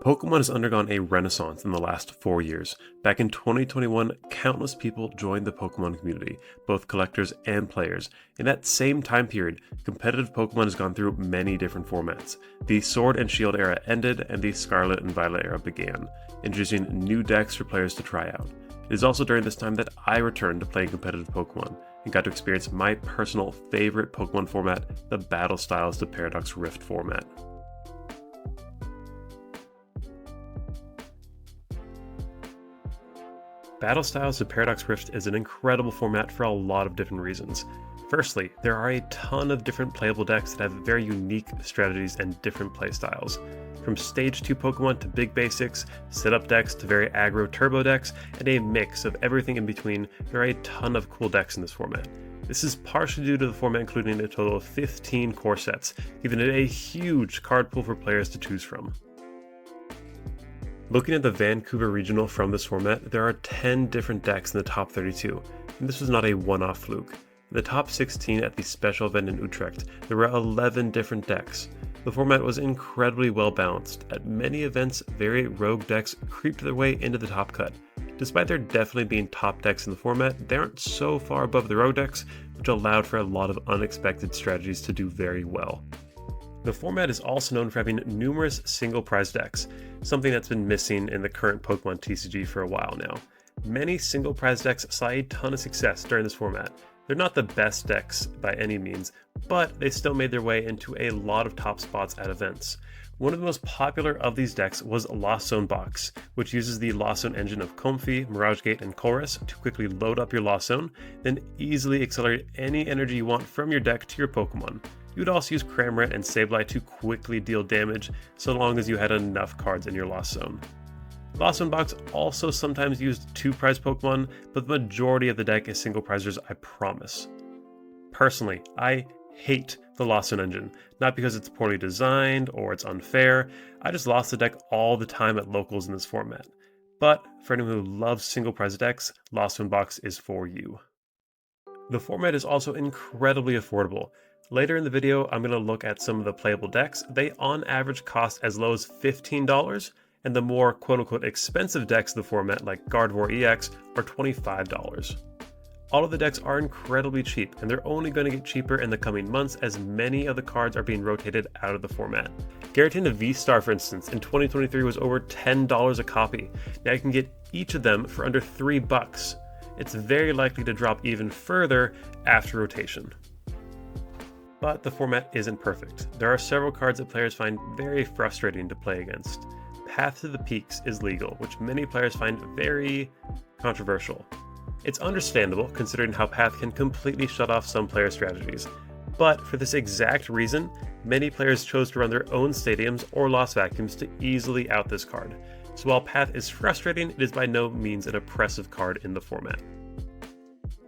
Pokemon has undergone a renaissance in the last 4 years. Back in 2021, countless people joined the Pokemon community, both collectors and players. In that same time period, competitive Pokemon has gone through many different formats. The Sword and Shield era ended, and the Scarlet and Violet era began, introducing new decks for players to try out. It is also during this time that I returned to playing competitive Pokemon, and got to experience my personal favorite Pokemon format, the Battle Styles to Paradox Rift format. Battle Styles to Paradox Rift is an incredible format for a lot of different reasons. Firstly, there are a ton of different playable decks that have very unique strategies and different playstyles. From Stage 2 Pokemon to big basics, setup decks to very aggro turbo decks, and a mix of everything in between, there are a ton of cool decks in this format. This is partially due to the format including a total of 15 core sets, giving it a huge card pool for players to choose from. Looking at the Vancouver Regional from this format, there are 10 different decks in the top 32, and this was not a one-off fluke. In the top 16 at the special event in Utrecht, there were 11 different decks. The format was incredibly well balanced. At many events, very rogue decks creeped their way into the top cut. Despite there definitely being top decks in the format, they aren't so far above the rogue decks, which allowed for a lot of unexpected strategies to do very well. The format is also known for having numerous single prize decks, something that's been missing in the current Pokemon TCG for a while now. Many single prize decks saw a ton of success during this format. They're not the best decks by any means, but they still made their way into a lot of top spots at events. One of the most popular of these decks was Lost Zone Box, which uses the Lost Zone engine of Comfey, Mirage Gate, and Colress to quickly load up your Lost Zone, then easily accelerate any energy you want from your deck to your Pokemon. You would also use Cramorant and Sableye to quickly deal damage, so long as you had enough cards in your Lost Zone. Lost Zone Box also sometimes used 2-prize Pokemon, but the majority of the deck is single prizers, I promise. Personally, I hate the Lost Zone engine, not because it's poorly designed or it's unfair. I just lost the deck all the time at locals in this format. But for anyone who loves single prize decks, Lost Zone Box is for you. The format is also incredibly affordable. Later in the video, I'm going to look at some of the playable decks. They on average cost as low as $15, and the more quote-unquote expensive decks of the format like Gardevoir EX are $25. All of the decks are incredibly cheap, and they're only going to get cheaper in the coming months as many of the cards are being rotated out of the format. Giratina V-Star, for instance, in 2023 was over $10 a copy. Now you can get each of them for under $3. It's very likely to drop even further after rotation. But the format isn't perfect. There are several cards that players find very frustrating to play against. Path to the Peaks is legal, which many players find very controversial. It's understandable considering how Path can completely shut off some player strategies. But for this exact reason, many players chose to run their own stadiums or lost vacuums to easily out this card. So while Path is frustrating, it is by no means an oppressive card in the format.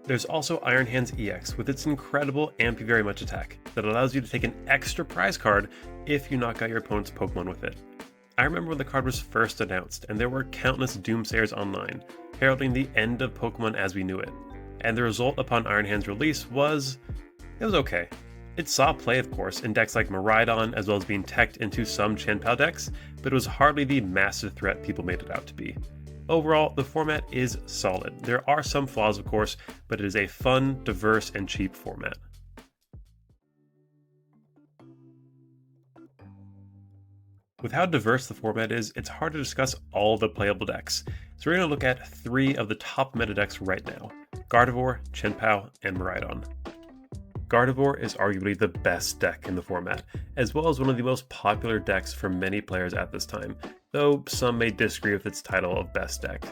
There's also Iron Hands EX with its incredible Ampy Very Much attack that allows you to take an extra prize card if you knock out your opponent's Pokemon with it. I remember when the card was first announced and there were countless Doomsayers online, heralding the end of Pokemon as we knew it. And the result upon Iron Hand's release was okay. It saw play, of course, in decks like Miraidon, as well as being teched into some Chien-Pao decks, but it was hardly the massive threat people made it out to be. Overall, the format is solid. There are some flaws, of course, but it is a fun, diverse, and cheap format. With how diverse the format is, it's hard to discuss all the playable decks. So we're going to look at 3 of the top meta decks right now: Gardevoir, Chien-Pao, and Miraidon. Gardevoir is arguably the best deck in the format, as well as one of the most popular decks for many players at this time, though some may disagree with its title of best deck.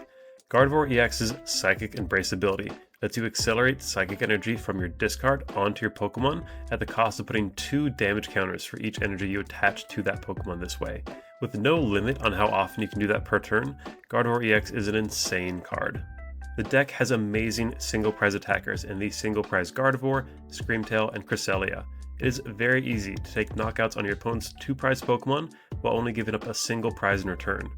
Gardevoir EX's Psychic Embrace ability lets you accelerate psychic energy from your discard onto your Pokemon at the cost of putting 2 damage counters for each energy you attach to that Pokemon this way. With no limit on how often you can do that per turn, Gardevoir EX is an insane card. The deck has amazing single prize attackers in the single prize Gardevoir, Screamtail, and Cresselia. It is very easy to take knockouts on your opponent's 2-prize Pokemon while only giving up a single prize in return.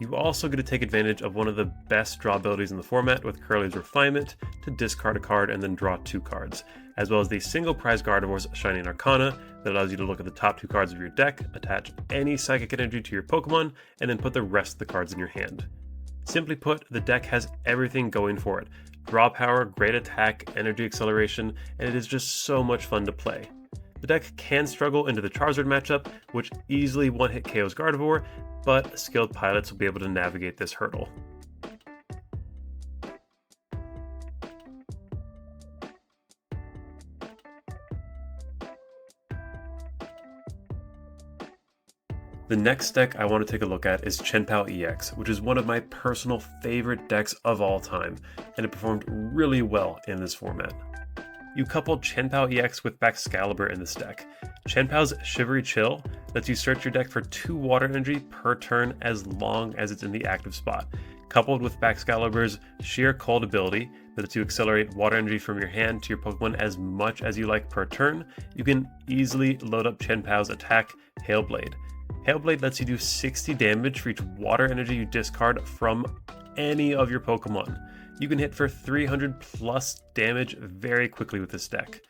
You also get to take advantage of one of the best draw abilities in the format with Curly's Refinement to discard a card and then draw 2 cards. as well as the single prize Gardevoir's Shining Arcana that allows you to look at the top 2 cards of your deck, attach any psychic energy to your Pokemon, and then put the rest of the cards in your hand. Simply put, the deck has everything going for it. Draw power, great attack, energy acceleration, and it is just so much fun to play. The deck can struggle into the Charizard matchup, which easily one-hit KOs Gardevoir, but skilled pilots will be able to navigate this hurdle. The next deck I want to take a look at is Chien-Pao EX, which is one of my personal favorite decks of all time, and it performed really well in this format. You couple Chien-Pao EX with Baxcalibur in this deck. Chien-Pao's Shivery Chill lets you search your deck for 2 water energy per turn as long as it's in the active spot. Coupled with Baxcalibur's Sheer Cold ability that lets you accelerate water energy from your hand to your Pokemon as much as you like per turn, you can easily load up Chien-Pao's attack, Hail Blade. Hail Blade lets you do 60 damage for each water energy you discard from any of your Pokemon. You can hit for 300 plus damage very quickly with this deck.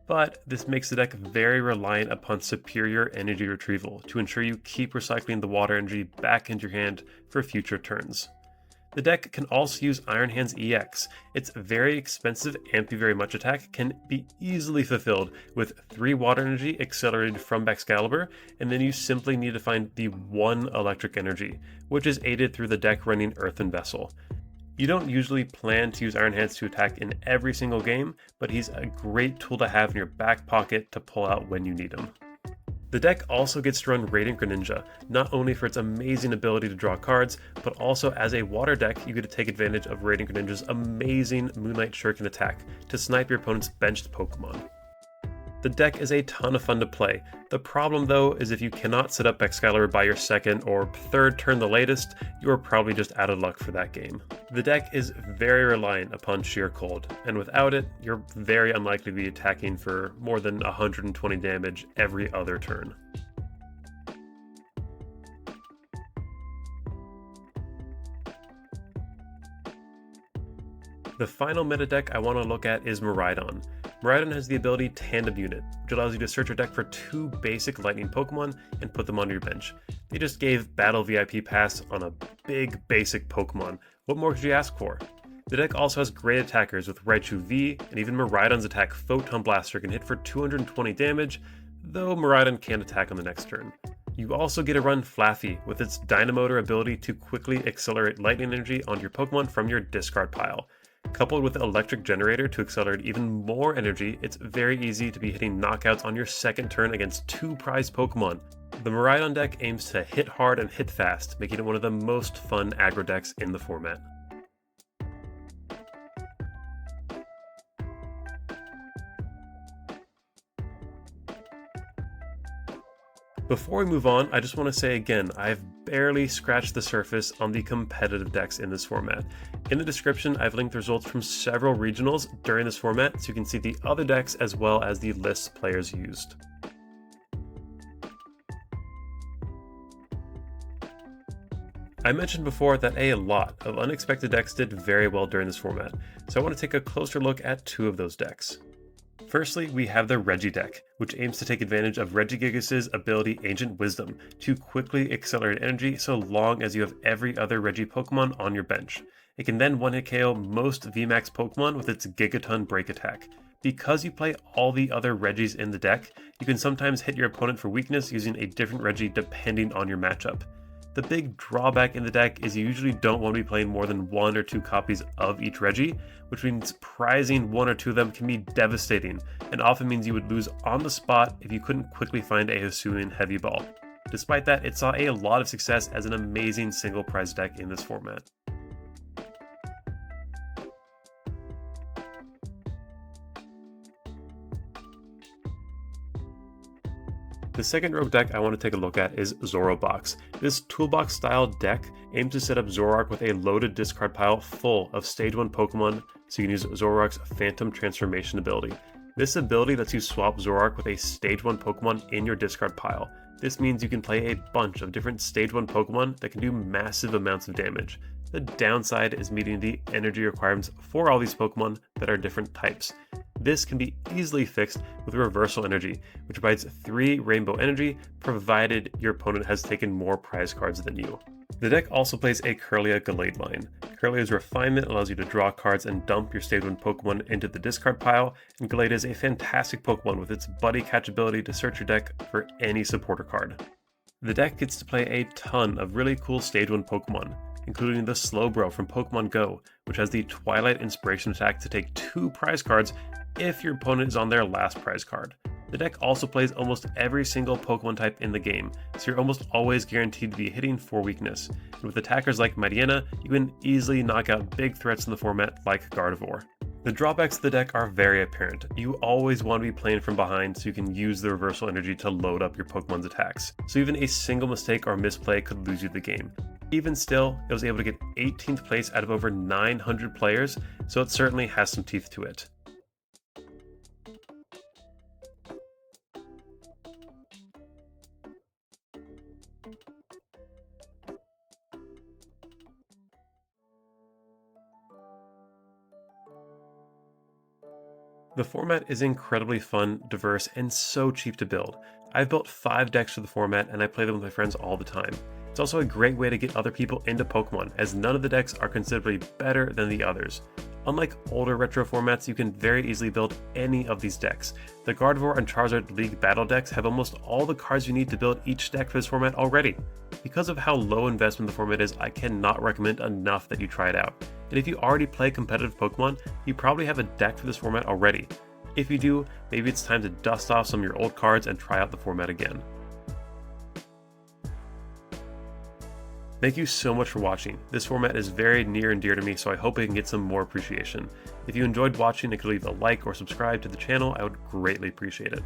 But this makes the deck very reliant upon superior energy retrieval to ensure you keep recycling the water energy back into your hand for future turns. The deck can also use Iron Hands EX. Its very expensive Ampy Very Much attack can be easily fulfilled with 3 water energy accelerated from Baxcalibur, and then you simply need to find the 1 electric energy, which is aided through the deck running Earthen Vessel. You don't usually plan to use Iron Hands to attack in every single game, but he's a great tool to have in your back pocket to pull out when you need him. The deck also gets to run Radiant Greninja, not only for its amazing ability to draw cards, but also as a water deck, you get to take advantage of Radiant Greninja's amazing Moonlight Shuriken attack to snipe your opponent's benched Pokemon. The deck is a ton of fun to play. The problem though is if you cannot set up Baxcalibur by your 2nd or 3rd turn the latest, you are probably just out of luck for that game. The deck is very reliant upon Sheer Cold, and without it, you're very unlikely to be attacking for more than 120 damage every other turn. The final meta deck I want to look at is Miraidon. Miraidon has the ability Tandem Unit, which allows you to search your deck for 2 basic lightning Pokemon and put them on your bench. They just gave Battle VIP Pass on a big basic Pokemon. What more could you ask for? The deck also has great attackers with Raichu V, and even Miraidon's attack Photon Blaster can hit for 220 damage, though Miraidon can't attack on the next turn. You also get to run Flaffy with its Dynamotor ability to quickly accelerate lightning energy onto your Pokemon from your discard pile. Coupled with Electric Generator to accelerate even more energy, it's very easy to be hitting knockouts on your 2nd turn against 2 prized Pokemon. The Miraidon deck aims to hit hard and hit fast, making it one of the most fun aggro decks in the format. Before we move on, I just want to say again, I've barely scratched the surface on the competitive decks in this format. In the description, I've linked the results from several regionals during this format, so you can see the other decks as well as the lists players used. I mentioned before that a lot of unexpected decks did very well during this format, so I want to take a closer look at 2 of those decks. Firstly, we have the Reggie deck, which aims to take advantage of Regigigas' ability Ancient Wisdom to quickly accelerate energy so long as you have every other Reggie Pokemon on your bench. It can then one-hit KO most VMAX Pokemon with its Gigaton Break attack. Because you play all the other Reggies in the deck, you can sometimes hit your opponent for weakness using a different Reggie depending on your matchup. The big drawback in the deck is you usually don't want to be playing more than 1 or 2 copies of each Reggie, which means prizing 1 or 2 of them can be devastating, and often means you would lose on the spot if you couldn't quickly find a Hisuian Heavy Ball. Despite that, it saw a lot of success as an amazing single prize deck in this format. The second rogue deck I want to take a look at is Zorobox. This toolbox style deck aims to set up Zoroark with a loaded discard pile full of stage 1 Pokemon, so you can use Zoroark's Phantom Transformation ability. This ability lets you swap Zoroark with a stage 1 Pokemon in your discard pile. This means you can play a bunch of different stage 1 Pokemon that can do massive amounts of damage. The downside is meeting the energy requirements for all these Pokemon that are different types. This can be easily fixed with Reversal Energy, which provides 3 Rainbow Energy provided your opponent has taken more prize cards than you. The deck also plays a Kirlia Gallade line. Kirlia's Refinement allows you to draw cards and dump your Stage 1 Pokemon into the discard pile, and Gallade is a fantastic Pokemon with its Buddy Catch ability to search your deck for any supporter card. The deck gets to play a ton of really cool Stage 1 Pokemon, including the Slowbro from Pokemon Go, which has the Twilight Inspiration attack to take 2 prize cards if your opponent is on their last prize card. The deck also plays almost every single Pokemon type in the game, so you're almost always guaranteed to be hitting for weakness. And with attackers like Mariana, you can easily knock out big threats in the format like Gardevoir. The drawbacks of the deck are very apparent. You always want to be playing from behind so you can use the Reversal Energy to load up your Pokemon's attacks. So even a single mistake or misplay could lose you the game. Even still, it was able to get 18th place out of over 900 players, so it certainly has some teeth to it. The format is incredibly fun, diverse, and so cheap to build. I've built 5 decks for the format and I play them with my friends all the time. It's also a great way to get other people into Pokemon, as none of the decks are considerably better than the others. Unlike older retro formats, you can very easily build any of these decks. The Gardevoir and Charizard League Battle decks have almost all the cards you need to build each deck for this format already. Because of how low investment the format is, I cannot recommend enough that you try it out. And if you already play competitive Pokemon, you probably have a deck for this format already. If you do, maybe it's time to dust off some of your old cards and try out the format again. Thank you so much for watching. This format is very near and dear to me, so I hope it can get some more appreciation. If you enjoyed watching and could leave a like or subscribe to the channel, I would greatly appreciate it.